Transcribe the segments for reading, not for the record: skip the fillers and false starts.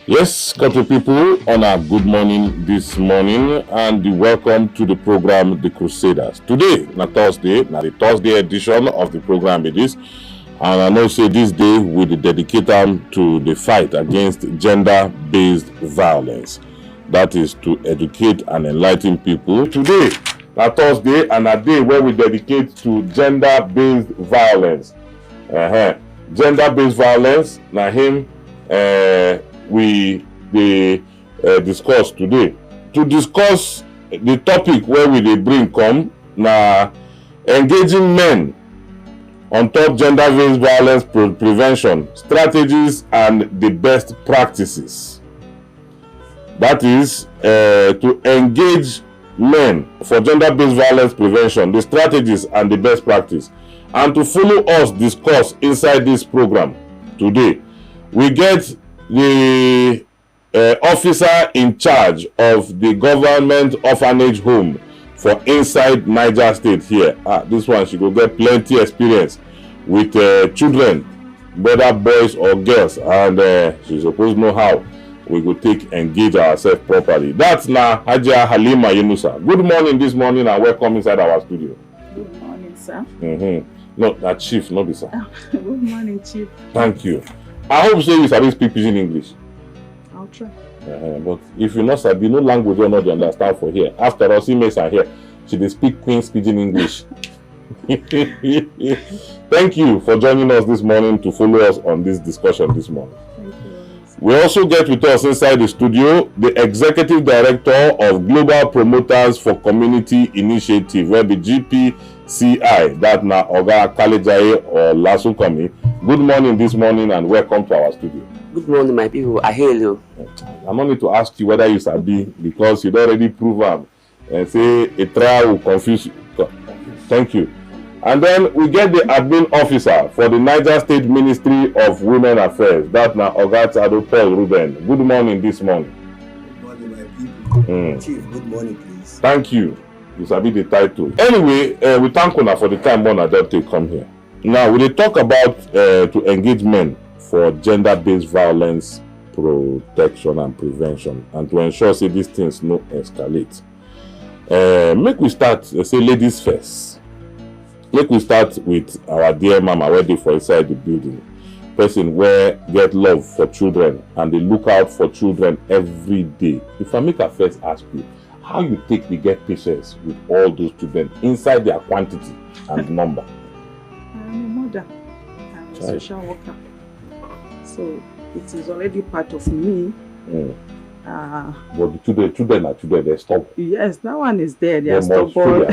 Yes, country people, on a good morning this morning, and welcome to the program The Crusaders. Today, na Thursday, the Thursday edition of the program it is, and I know say this day we dedicate them to the fight against gender-based violence. That is to educate and enlighten people. Today, na Thursday, and a day where we dedicate to gender-based violence. Gender-based violence, na him we discuss today. To discuss the topic where we bring come na engaging men on top gender-based violence prevention strategies and the best practices. That is to engage men for gender-based violence prevention, the strategies and the best practice. And to follow us discuss inside this program today, we get the officer in charge of the government orphanage home for inside Niger State here. This one, she go get plenty experience with children, whether boys or girls, and she suppose know how we go take engage ourselves properly. That's na Hajia Halima Yunusa. Good morning this morning and welcome inside our studio. Good morning, sir. No, that chief, not this, sir. Good morning, chief. Thank you. I hope so you sabi speak pidgin English. I'll try. But if you not sabi no language or not you understand for here. After all, Simes are here. She dey speak Queen's Pidgin English. Thank you for joining us this morning to follow us on this discussion this morning. Thank you. We also get with us inside the studio the Executive Director of Global Promoters for Community Initiative, where the GPCI, that na Oga Kalejaye or Lasukomi. Good morning this morning and welcome to our studio. Good morning, my people. I hail you. I don't need to ask you whether you sabi because you already prove am and say a trial will confuse you. Thank you. And then we get the admin officer for the Niger State Ministry of Women Affairs. That na Oga Tado Paul Ruben. Good morning this morning. Good morning, my people. Chief, good morning, please. Thank you. You sabi the title. Anyway, we thank una for the time one adult to come here. Now, we dey talk about to engage men for gender-based violence protection and prevention and to ensure say these things no escalate. Make we start, say ladies first. Make we start with our dear mama wey dey for inside the building. Person where get love for children and they look out for children every day. If I make a first ask you, how you take to get patience with all those children inside their quantity and number? I'm a mother. I'm a social worker. So it is already part of me. But the children are children, they're stubborn. Yes, that one is there. They are stubborn.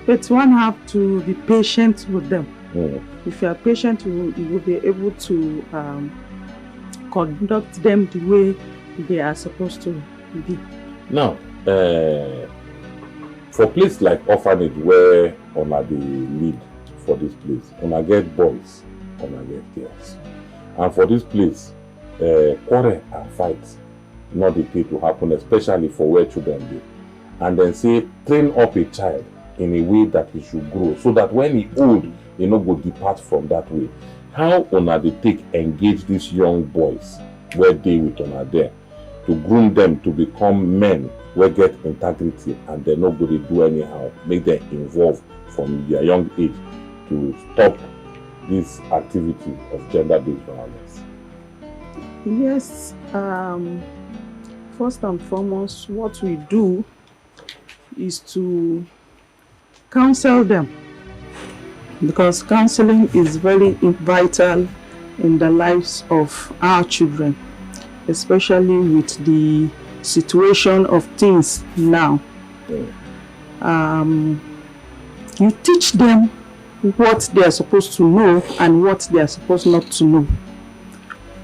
But one have to be patient with them. If you are patient, you will be able to conduct them the way they are supposed to be. Now, for place like orphanage where una dey lead for this place, una get boys, una get girls. And for this place, quarrel and fight not the thing to happen, especially for where children dey. And then say, train up a child in a way that he should grow, so that when he old, he no go depart from that way. How una dey take engage these young boys where they with una there to groom them to become men wey get integrity and they no go dey do anyhow, make them involved from their young age to stop this activity of gender-based violence? Yes, first and foremost, what we do is to counsel them, because counseling is very vital in the lives of our children, especially with the situation of things now. You teach them what they are supposed to know and what they are supposed not to know.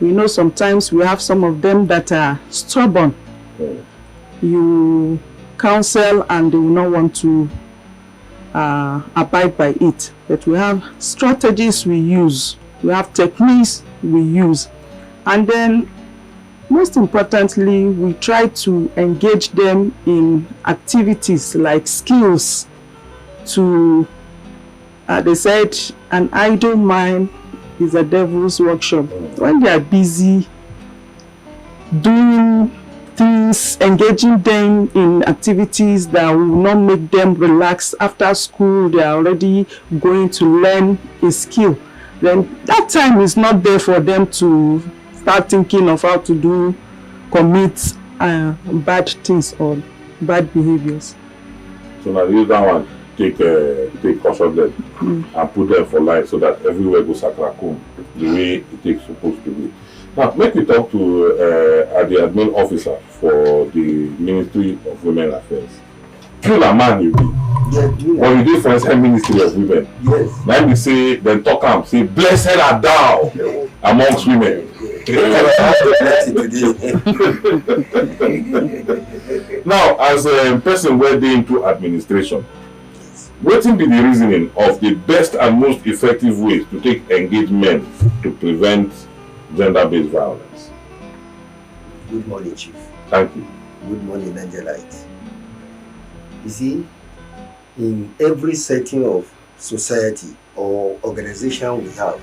We know sometimes we have some of them that are stubborn. You counsel and they will not want to abide by it. But we have strategies we use, we have techniques we use, and then most importantly, we try to engage them in activities like skills to, they said, an idle mind is a devil's workshop. When they are busy doing things, engaging them in activities that will not make them relax after school. They are already going to learn a skill. Then that time is not there for them to start thinking of how to commit bad things or bad behaviors. So now use that one, take caution them and put them for life so that everywhere goes sakrakum the way it is supposed to be. Now, make me talk to the admin officer for the Ministry of Women Affairs. You na man you be. Yes, But you dey for inside Ministry of Women. yes. Now we say, then talk am, say, blessed art thou amongst women. Now, as a person wey dey into administration, wetin be the reasoning of the best and most effective ways to take engage men to prevent gender-based violence? Good morning, Chief. Thank you. Good morning, Angelites. You see, in every setting of society or organization we have,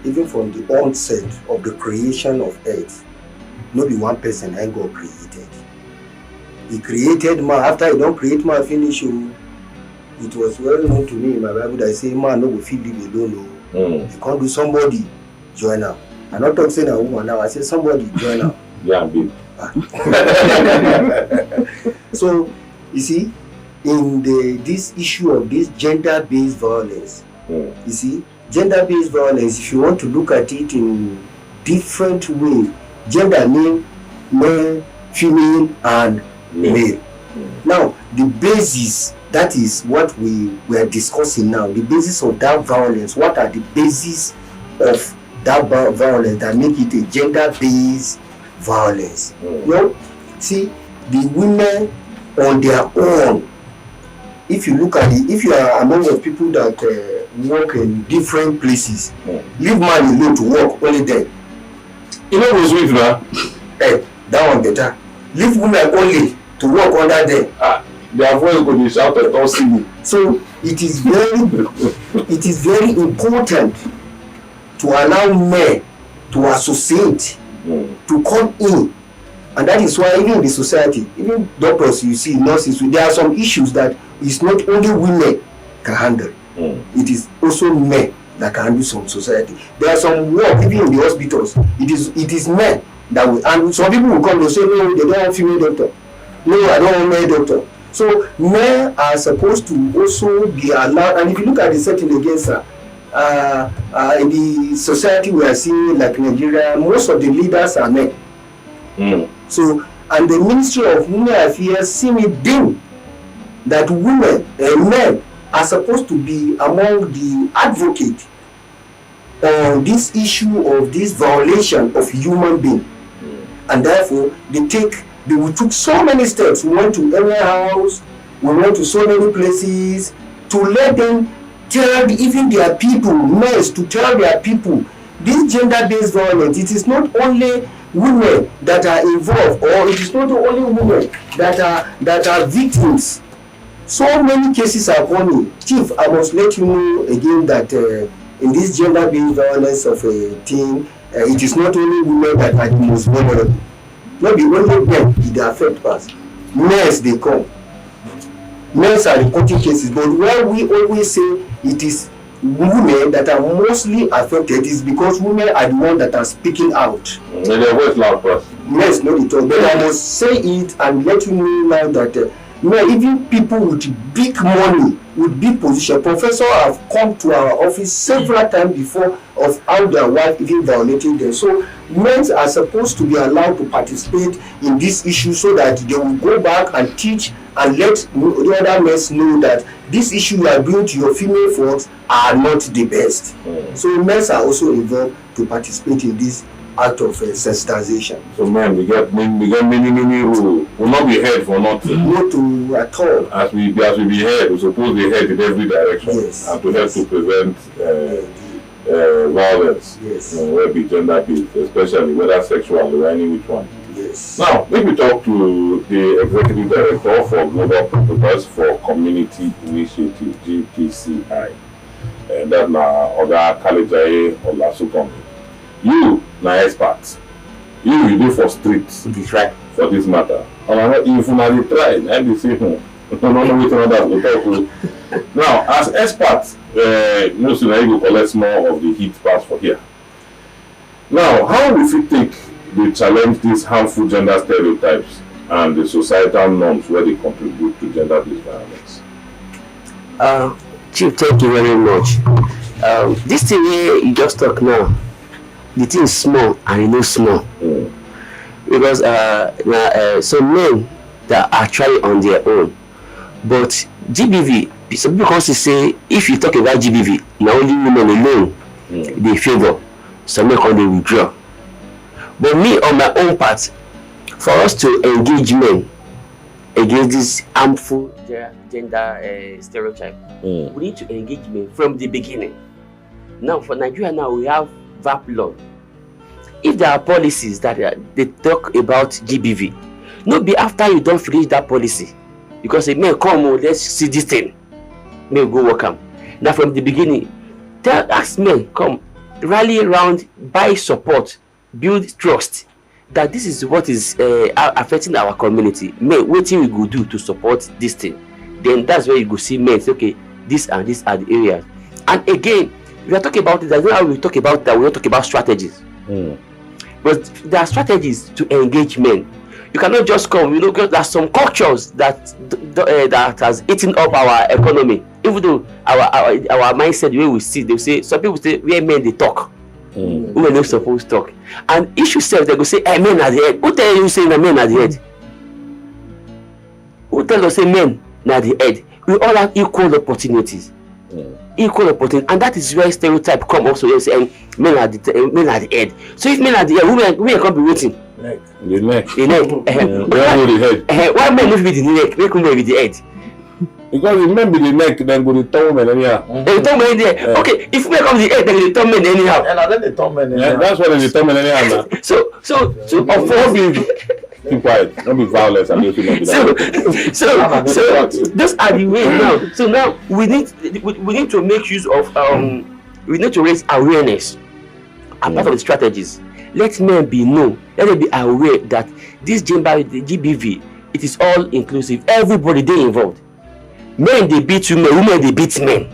even from the onset of the creation of earth, no be one person and God created. He created man. After he don't create man finish, it was well known to me in my Bible that I say man no go fit live alone. You can't do somebody join am. I not talk saying a woman now, I say somebody join am. Yeah, babe. So you see, in this issue of this gender-based violence, you see, gender-based violence, if you want to look at it in different ways, gender mean male, female, and male. Now, the basis, that is what we are discussing now, the basis of that violence. What are the basis of that violence that make it a gender-based violence? Well, see, the women on their own, if you look at it, if you are among the people that work in different places, leave man alone to work only then. You know what's sweet, man? That one better. Leave women only to work under them. Their voice go be shouted, don't see me. So it is very important to allow men to associate, to come in. And that is why even in the society, even doctors you see, nurses, there are some issues that it's not only women can handle. It is also men that can handle some society. There are some work, even in the hospitals, it is men that will handle. Some people will come and say, no, they don't want female doctor. No, I don't want male doctor. So men are supposed to also be allowed. And if you look at the setting against in the society we are seeing, like Nigeria, most of the leaders are men. So, and the Ministry of Women Affairs see me deem that women and men are supposed to be among the advocates on this issue of this violation of human being. And therefore, we took so many steps. We went to every house, we went to so many places to let them tell even their people, men, to tell their people, this gender-based violence, it is not only women that are involved, or it is not only women that are victims. So many cases are coming. Chief, I must let you know again that in this gender-based violence of a teen, it is not only women that are the most vulnerable. Not the only men it affect us. Men they come. Men are reporting cases, but where we always say it is women that are mostly affected is because women are the ones that are speaking out. And their voice loud first. Yes, not at all. But I must say it and let you know now that even people with big money, with big position, professors have come to our office several times before of how their wife even violated them. So men are supposed to be allowed to participate in this issue so that they will go back and teach and let the other men know that this issue you are doing to your female folks are not the best. So men are also involved to participate in this act of sensitization. So man, we get many rules. We'll not be heard for nothing. Not to at all. As we be heard, we're supposed to be heard in every direction. Yes. And to help to prevent violence. Yes. Whether it be gender-based, especially whether sexual or any which one. Yes. Now, let me talk to the Executive Director for Global Protocols for Community Initiative, GPCI. And that's Oga Kalejaye Olasukomi. You, na expert You do for streets. It is right. For this matter. And if you try, and you say, no waiting on that will talk to. Now, as experts, most of you collect more of the heat pass for here. Now, how will you take the challenge these harmful gender stereotypes and the societal norms where they contribute to gender-based violence? Chief, thank you very much. This thing here you just talk now, the thing is small and you know small. Because some men that are trying on their own, but GBV, some people say if you talk about GBV, not only women alone they favor, some men can they withdraw. But me on my own part, for us to engage men against this harmful gender stereotype, we need to engage men from the beginning. Now for Nigeria now we have VAP law. If there are policies that they talk about GBV, not be after you don't finish that policy, because it may come, let's see this thing, may go work on. Now from the beginning, ask men, come, rally around, buy support, build trust, that this is what is affecting our community. Men, what thing we go do to support this thing? Then that's where you go see men say, okay, this and this are the areas. And again, we are talking about it, that's not how we talk about that, we don't talk about strategies. But there are strategies to engage men. You cannot just come, because there are some cultures that has eaten up our economy. Even though our mindset, the way we see, they say, some people say, where men they talk, women not supposed to talk. And issue self, they go say, hey, men are the head. Who tell you saying that men are the head? Who tell us say men are the head? We all have equal opportunities. Equal opportunity, and that is where stereotype come also. Yes, and men are the head. So if men are the head, women can't be waiting. The neck. The neck. Why men not be the neck? Make women be the head. Because if men be the neck, then go the tongue men anyhow. They turn men there. Okay, if men come the head, then they turn men anyhow. And then they turn men anyhow. Yeah, that's why they turn men anyhow. So avoid. Keep quiet. Don't be violent. And don't be So those are the way now. So now we need to make use of we need to raise awareness. And part of the strategies, let men be known. Let them be aware that this gender, the GBV, it is all inclusive. Everybody they involved. Men they beat women, women they beat men.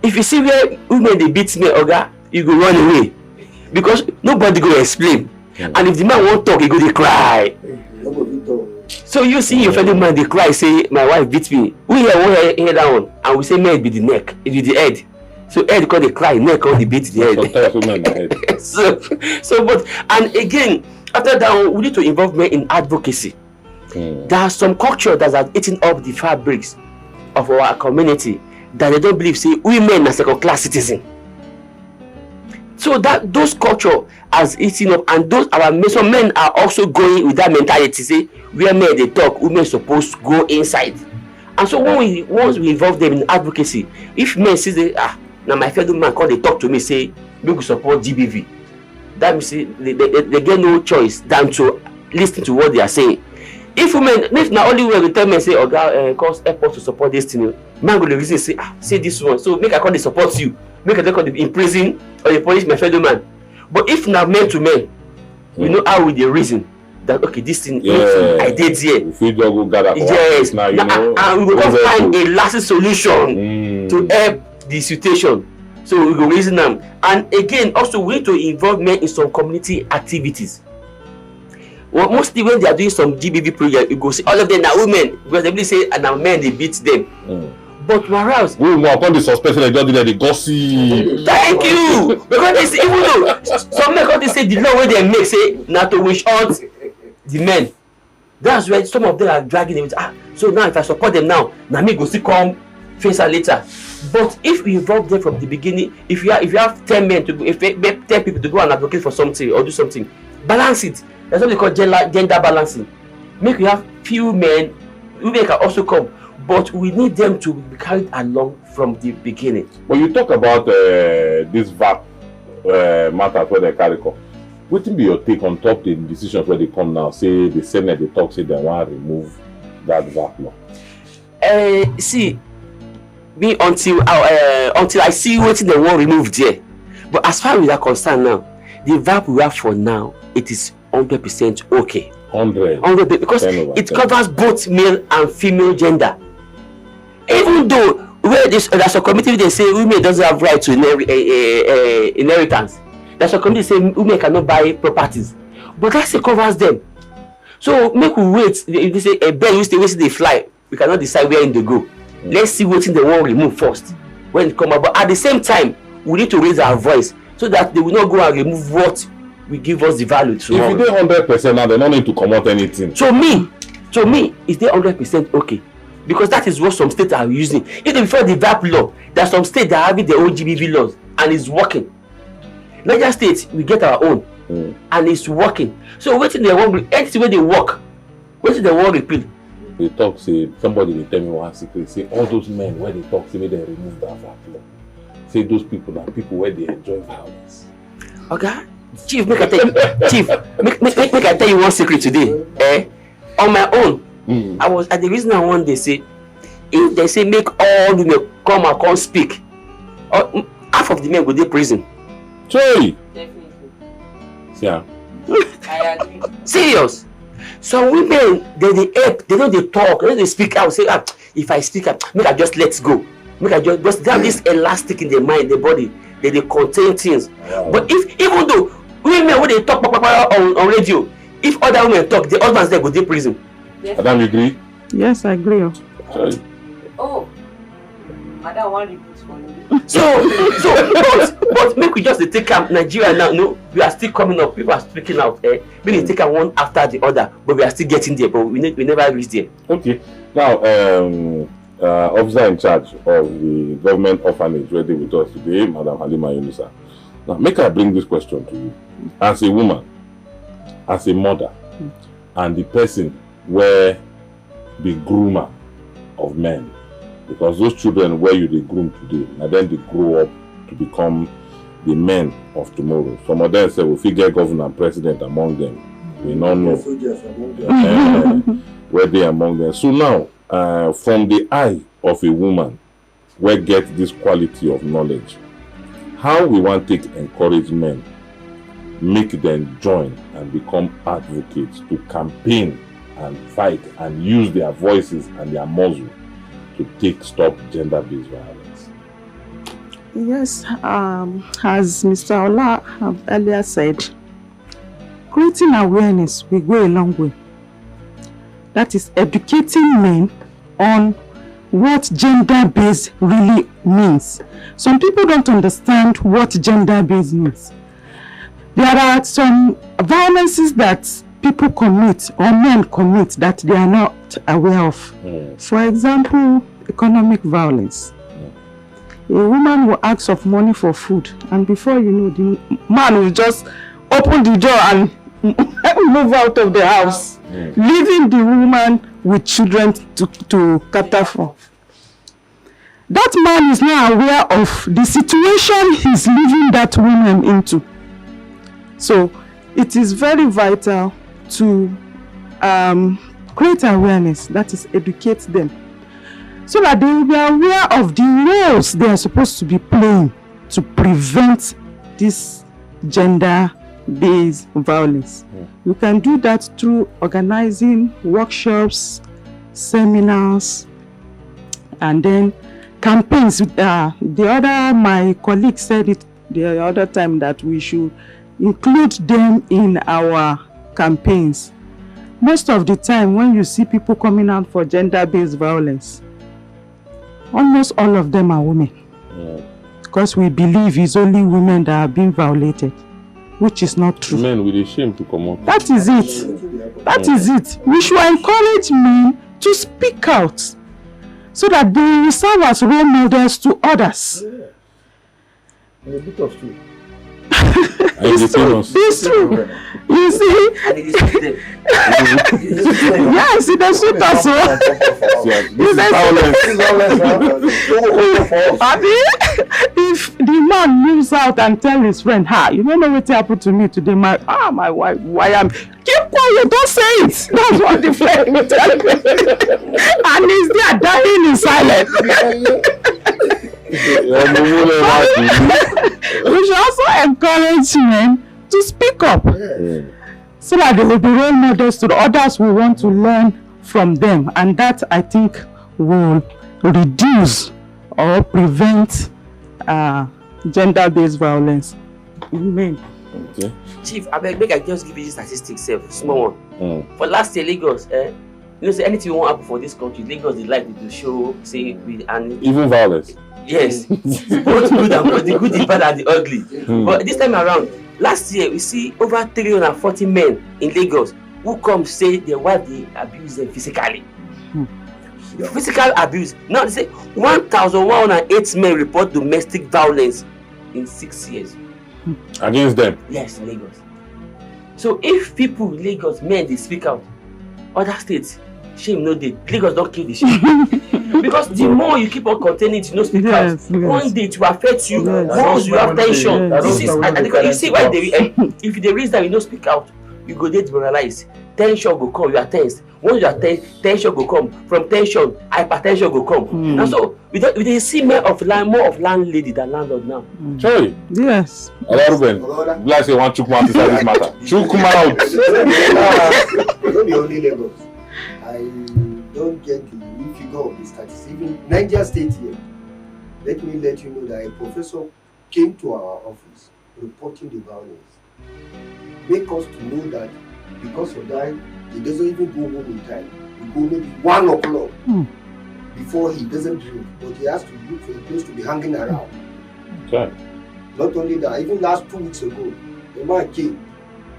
If you see where women they beat men, Oga, you go run away because nobody go explain. And if the man won't talk, he go they cry. So you see your fellow man they cry, say my wife beat me. We hear one head down, and we say men be the neck, it be the head. So head call they cry, neck call they beat the head. So but and again after that we need to involve men in advocacy. There are some culture that are eating up the fabrics of our community that they don't believe say women are second class citizens. So that those culture has eaten up, and those some men are also going with that mentality. Say where men they talk, women supposed to go inside. And so once we involve them in advocacy, if men say now my fellow man call they talk to me say we support GBV, that means they get no choice than to listen to what they are saying. If women, if now only way we tell men say cause effort to support this thing, man go the reason say this one, so make I call they support you. Make a record in prison or they punish my fellow man. But if now men to men, we know how with the reason that okay, this thing I did here. If we don't go gather yes, now, and we will find a lasting solution to help the situation. So we go reason them. And again, also we need to involve men in some community activities. Well, mostly when they are doing some GBV project, you go see all of them are women because they really say and now men they beat them. But whereas we will upon the suspect they just did the gossip. Thank you. Because they say, even though some men they say the law where they make say not to wish out the men. That's why some of them are dragging them. So now if I support them now me go see come face her later. But if we involve them from the beginning, if you have 10 men to go, if 10 people to go and advocate for something or do something, balance it. That's what they call gender balancing. Make we have few men, women can also come. But we need them to be carried along from the beginning. When you talk about this VAP matter where they carry come, what will be your take on top the decisions where they come now? Say the Senate they talk say they want to remove that VAP law. See, me until I see what they want removed there. But as far as we are concerned now, the VAP we have for now it is 100% okay. 100. Because 10 over it 10. covers both male and female gender. Even though where there's a committee they say women doesn't have right to inheritance. There's a committee say women cannot buy properties, but that covers them. So make we wait. They say a bird we see they fly. We cannot decide where they go. Let's see what they want remove first when it come up. But at the same time, we need to raise our voice so that they will not go and remove what will give us the value tomorrow. If you do 100% now, they don't need to come out anything. To me, is there 100% okay? Because that is what some states are using. Even before the VAP law, there are some states that are having their own GBV laws and it's working. Niger State, we get our own and it's working. So waiting they want anything where they work, waiting they want repeal. They talk, say, somebody they tell me one secret, say all those men where they talk, say they remove that VAP law. Say those people are people where they enjoy violence. Okay? Chief, make I tell you, Chief, make I tell you one secret today. On my own, I was at the reason I want they say, if they say make all women come speak, half of the men go to prison. Joy! Definitely. Yeah. I agree. Serious. Some women they help, they talk, they speak out, say if I speak up, make I just let go. Make I just they have this elastic in their mind, their body, they contain things. Wow. But if even though women when they talk on radio, if other women talk, the husbands there go to prison. Madam, you agree? Yes, I agree. Joy. Oh, Madam, one repeat for you. But make we just take Nigeria now. No, we are still coming up. People are speaking out. We need to take one after the other, but we are still getting there. But we never reach there. Okay. Now, officer in charge of the government orphanage ready with us today, Madam Halima Yunusa. Now, make I bring this question to you. As a woman, as a mother, and the person where the groomer of men, because those children where you they groom today, and then they grow up to become the men of tomorrow. Some of them say we figure governor and president among them. We don't know where they among them. So now, from the eye of a woman where get this quality of knowledge, how we want to encourage men, make them join and become advocates to campaign and fight and use their voices and their muzzle to stop gender-based violence. Yes, as Mr. Ola have earlier said, creating awareness will go a long way. That is educating men on what gender-based really means. Some people don't understand what gender-based means. There are some violences that people commit or men commit that they are not aware of. For example, economic violence. A woman will ask of money for food, and before you know, the man will just open the door and move out of the house, leaving the woman with children to cater for. That man is not aware of the situation he's leaving that woman into. So it is very vital to create awareness, that is, educate them, so that they will be aware of the roles they are supposed to be playing to prevent this gender-based violence. We can do that through organizing workshops, seminars, and then campaigns. My colleague said it the other time that we should include them in our campaigns. Most of the time when you see people coming out for gender-based violence, almost all of them are women. Because we believe it's only women that are being violated, which is not true. Men with a shame to come out. That is it. That is it. We should encourage men to speak out so that they will serve as role models to others. A bit of truth. It's true. It's true. You see? Yes, it does suit us. If the man moves out and tell his friend, you don't know what happened to me today, my wife, why am keep quiet, don't say it. That's what the friend will tell me. And he's there dying in silence. We should also encourage men to speak up. so that they will be role models to the others who want to learn from them, and that I think will reduce or prevent gender-based violence in men. Okay. Chief, I beg, make I just give you statistics, small one. For last year, Lagos, you know, say anything won't happen for this country, Lagos they like to show, say, and Even violence. yes, both good and both the good, the bad, and the ugly. But this time around, last year we see over 340 men in Lagos who come say their wife they abuse them physically. Physical abuse. Now they say 1,108 men report domestic violence in 6 years. Against them. Yes, in Lagos. So if people in Lagos, men, they speak out, other states, shame no dey. Lagos don't kill the shame. Because the more you keep on containing it, you no speak out, one day it will affect you. Once you have tension, this is, and you see why they, if they raise that you no speak out, you go dey demoralized. Tension go come, you are tense. Once you are tense, tension go come. From tension, hypertension go come. And so we dey see more of landlady than landlord now. Sorry. Yes. Ruben, glad you want Chukuma to this matter. Chukuma out. Don't be only Lagos. I don't get the figure of the statistics. Even Niger State here, let me let you know that a professor came to our office reporting the violence. Make us to know that because of that, he doesn't even go home in time. He go maybe 1 o'clock before he doesn't drink, but he has to look for a place to be hanging around. Okay. Not only that, even last 2 weeks ago, the man came.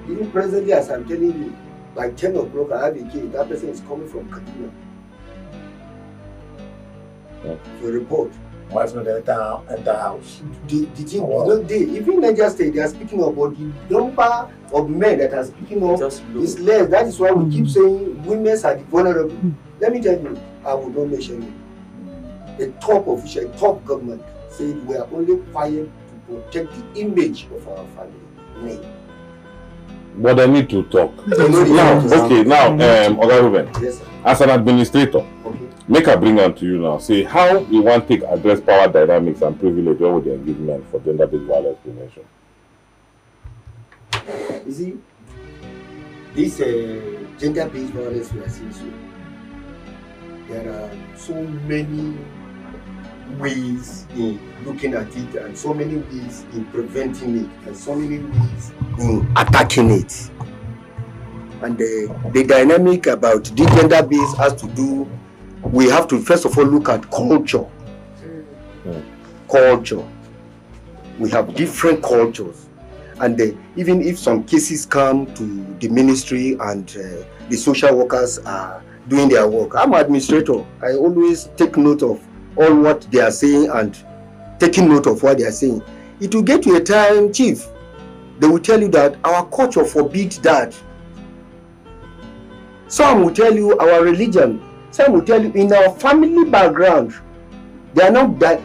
Even presently, as I'm telling you, by 10 o'clock, I have a kid. That person is coming from Kaduna for a report. Why not enter house? The thing, you know, even Niger State, they are speaking about the number of men that are speaking of is less. That is why we keep saying women are the vulnerable. Let me tell you, I will not mention it. A top official, a top government said we are only quiet to protect the image of our family. Men. But I need to talk. Now, Oga Ruben, yes, sir. as an administrator, make I bring am to you now. Say how you want to address power dynamics and privilege over the engagement for gender-based violence prevention. You see, this gender-based violence we are seeing, so there are so many ways in looking at it, and so many ways in preventing it, and so many ways in attacking it. And the dynamic about the gender-based has to do, we have to first of all look at culture. Culture. We have different cultures. And even if some cases come to the ministry and the social workers are doing their work, I'm an administrator. I always take note of all what they are saying and taking note of what they are saying. It will get to a time, Chief, they will tell you that our culture forbids that. Some will tell you our religion. Some will tell you in our family background, they are not they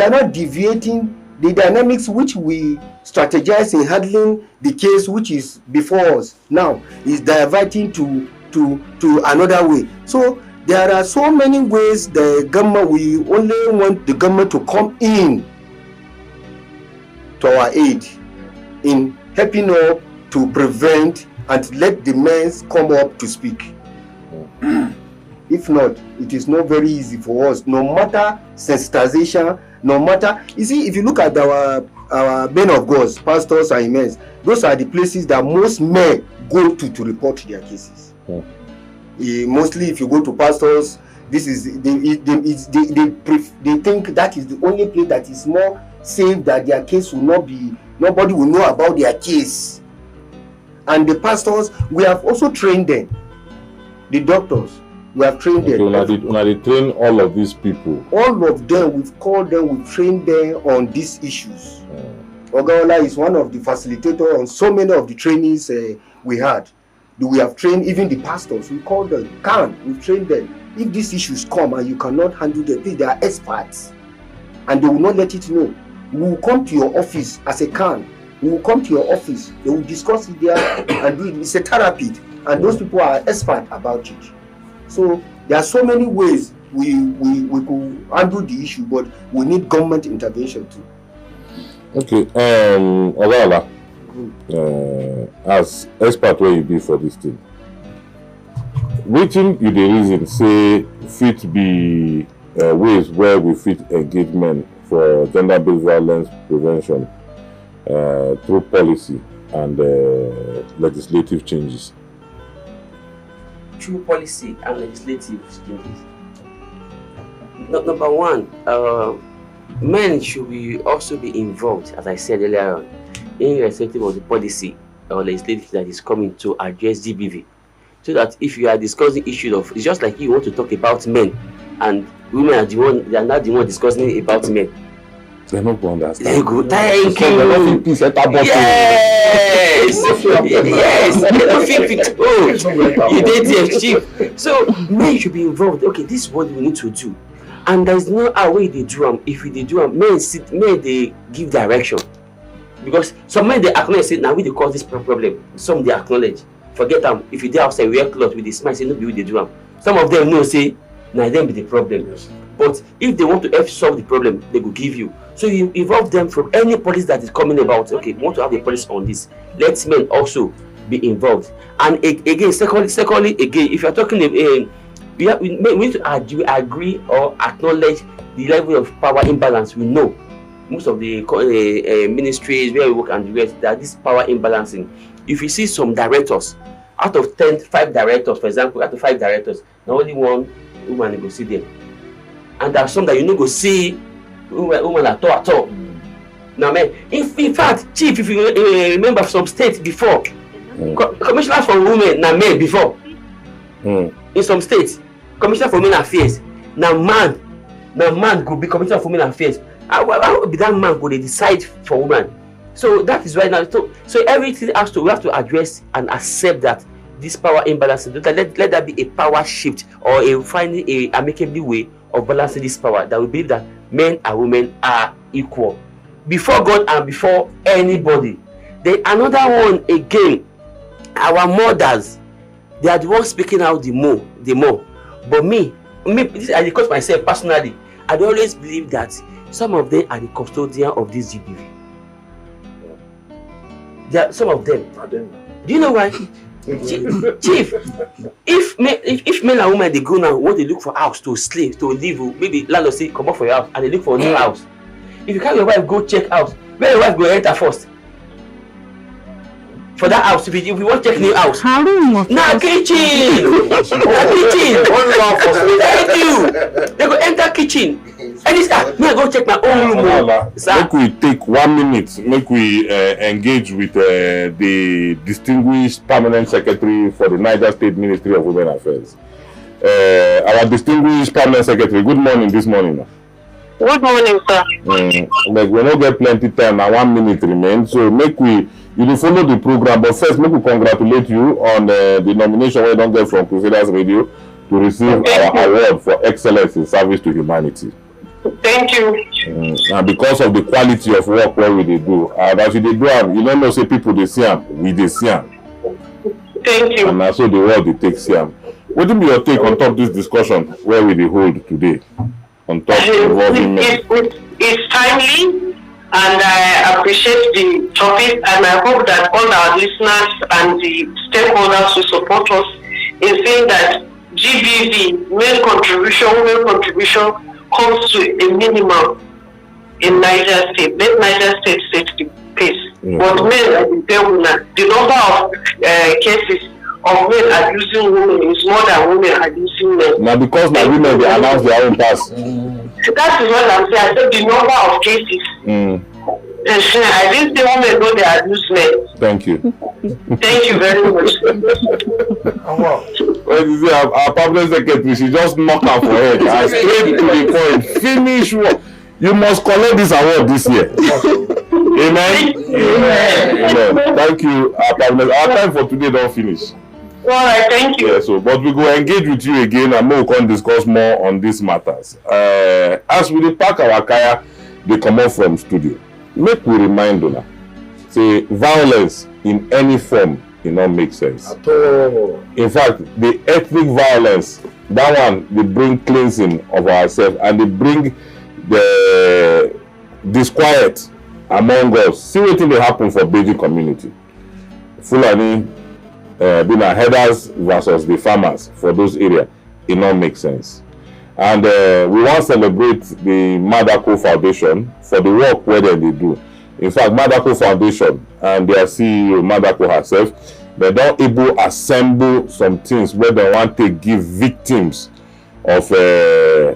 are not deviating the dynamics which we strategize in handling the case which is before us now is diverting to another way. So there are so many ways the government, we only want the government to come in to our aid in helping us to prevent and let the men come up to speak. If not, it is not very easy for us, no matter sensitization, no matter, you see, if you look at our men of God, pastors and imams, those are the places that most men go to report their cases. Mostly if you go to pastors, this is they think that is the only place that is more safe, that their case will not be, nobody will know about their case. And the pastors, we have also trained them. The doctors, we have trained them. When I train all of these people. All of them, we've called them, we've trained them on these issues. Ogaola is one of the facilitators on so many of the trainings we had. We have trained even the pastors. We call them, we've trained them. If these issues come and you cannot handle them, please, they are experts. And they will not let it know. We will come to your office as a we will come to your office, they will discuss it there and do it. It's a therapy, and those people are expert about it. So there are so many ways we could handle the issue, but we need government intervention too. Okay, Ogaola, As expert where you be for this thing, wetin you dey reason say fit be ways where we fit engage men for gender-based violence prevention through policy and legislative changes? Through policy and legislative changes. Number one, men should also be involved, as I said earlier on, irrespective of the policy or legislative that is coming to address GBV. So that if you are discussing issues of, it's just like you want to talk about men and women are they are not the one discussing about men. They don't understand. They go, thank you. Yes. Yes. They don't think, oh, you did the chief. So men should be involved. Okay, this is what we need to do. And there's no way they do them. If they do them, men they give direction. Because some men they acknowledge, say, now we they cause this problem. Some they acknowledge. Forget them. If you dare outside wear clothes with the smile, say no be they do them. Some of them know say, now them be the problem. Yes. But if they want to help solve the problem, they will give you. So you involve them from any policy that is coming about. Okay, we want to have a policy on this. Let men also be involved. And again, secondly, again, if you are talking we need to agree or acknowledge the level of power imbalance. We know most of the ministries where we work and the rest, that this power imbalancing. If you see some directors, out of 5 directors, for example, out of 5 directors, not only one woman go see them. And there are some that you know go see woman at all. Now, man, in fact, chief, if you remember some states before, commissioners for women, now men before. In some states, commissioner for women affairs, now man could be commissioner for women affairs. How would be that man go they decide for women? So that is why now. So everything we have to address and accept that this power imbalance. Let that be a power shift or finding a amicable way of balancing this power that we believe that men and women are equal before God and before anybody. Then another one again, our mothers, they are the ones speaking out the more. But me, this I because myself personally, I always believe that some of them are the custodian of this GBV. There are some of them. Do you know why? Chief, if men and women they go now, what they look for house to sleep, to live, maybe landlord say come up for your house and they look for a new house. If you carry your wife go check house, where your wife go enter first? For that house, if you want to check new house. Now kitchen! Thank you! They go enter kitchen. And this guy, me I go check my own room. Make we take 1 minute, make we engage with the distinguished permanent secretary for the Niger State Ministry of Women Affairs. Our distinguished permanent secretary, good morning this morning. Good morning, sir. Like we don't get plenty time, now 1 minute remains. So make we you will follow the program, but first make we congratulate you on the nomination we don't get from Crusaders Radio to receive our award for excellence in service to humanity. Thank you. And because of the quality of work where we they do, as you do you don't know say people they see them, we they see them. Thank you. And also the world they take see them. What will be your take on top this discussion where we they hold today? On top involving men? It's timely. And I appreciate the topic, and I hope that all our listeners and the stakeholders who support us in saying that GBV, women contribution comes to a minimum in Niger State. Let Niger State set the pace. But men, the number of cases of men abusing women is more than women abusing men. Now because my women they announce their own pass. That is what I'm saying. I said the number of cases. I didn't say women know they abuse men. Thank you. Thank you very much. Well, you see, our permanent secretary, she just knocked her for head and straight to the point. Finish work. You must collect this award this year. Amen. Amen. Thank you. Our time for today don't finish. All right, thank you. Yeah, so but we go engage with you again and we can discuss more on these matters. As we pack our kaya, they come out from studio. Make we remind you, say violence in any form not make sense. At all. In fact, the ethnic violence, that one they bring cleansing of ourselves and they bring the disquiet among us. See what they happen for Beji community. Fulani being headers versus the farmers for those areas. It not make sense. And we want to celebrate the Madako Foundation for the work where they do. In fact, Madako Foundation and their CEO, Madako herself, they don't able assemble some things where they want to give victims of where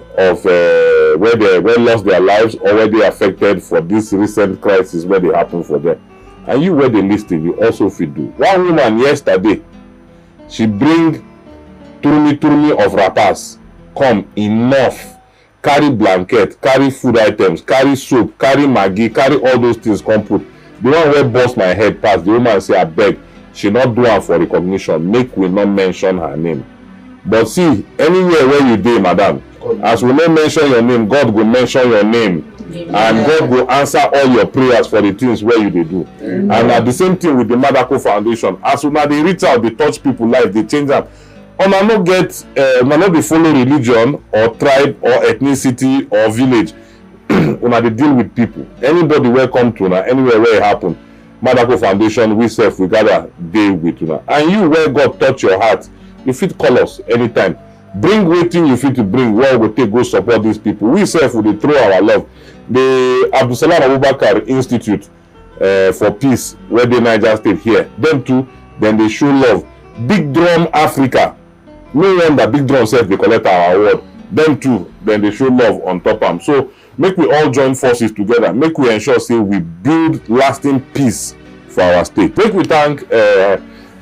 they lost their lives or where they affected for this recent crisis where they happen for them. And you where they listed, you also feel do. One woman yesterday, she bring turmi of wrappers, come enough, carry blanket, carry food items, carry soap, carry maggi, carry all those things, come put. The one where bust my head past, the woman say, I beg, she not do am for recognition, make we not mention her name. But see, anywhere where you dey, madam, as we not mention your name, God will mention your name. And God will answer all your prayers for the things where you dey do. And at the same thing with the Madako Foundation, as soon as they reach out, they touch people life, they change them. Una no get, una no dey follow religion or tribe or ethnicity or village. Una dey deal with people. Anybody where come to una, anywhere where it happen, Madako Foundation, we self, we gather dey with una. And you where God touch your heart, you fit call us anytime. Bring waiting you fit to bring where we take go support these people. We self will throw our love. The Abdusalam Abubakar Institute for Peace, where the Niger State here, them too, then they show love. Big Drum Africa, no wonder Big Drum says they collect our award. Them too, then they show love on top of them. So make we all join forces together. Make we ensure say we build lasting peace for our state. Make we thank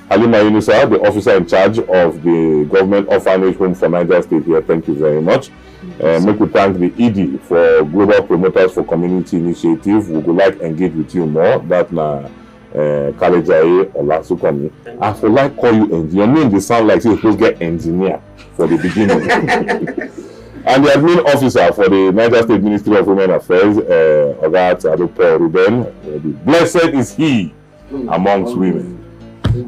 Halima Yunusa, the officer in charge of the government orphanage home for Niger State here. Thank you very much. Make we thank the ED for Global Promoters for Community Initiative. We would like to engage with you more. That na Kalejaye Olasukami. I would like to call you engineer. Your name they sound like you're supposed to get engineer for the beginning. And the admin officer for the Niger State Ministry of Women Affairs, Ogat Adepo Ruben. Blessed is he amongst women.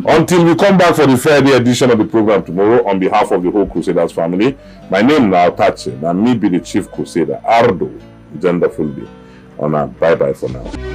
Until we come back for the Friday edition of the program tomorrow, on behalf of the whole Crusaders family, my name now Tache, and me be the Chief Crusader, Ardo, Gender Fulby. Bye bye for now.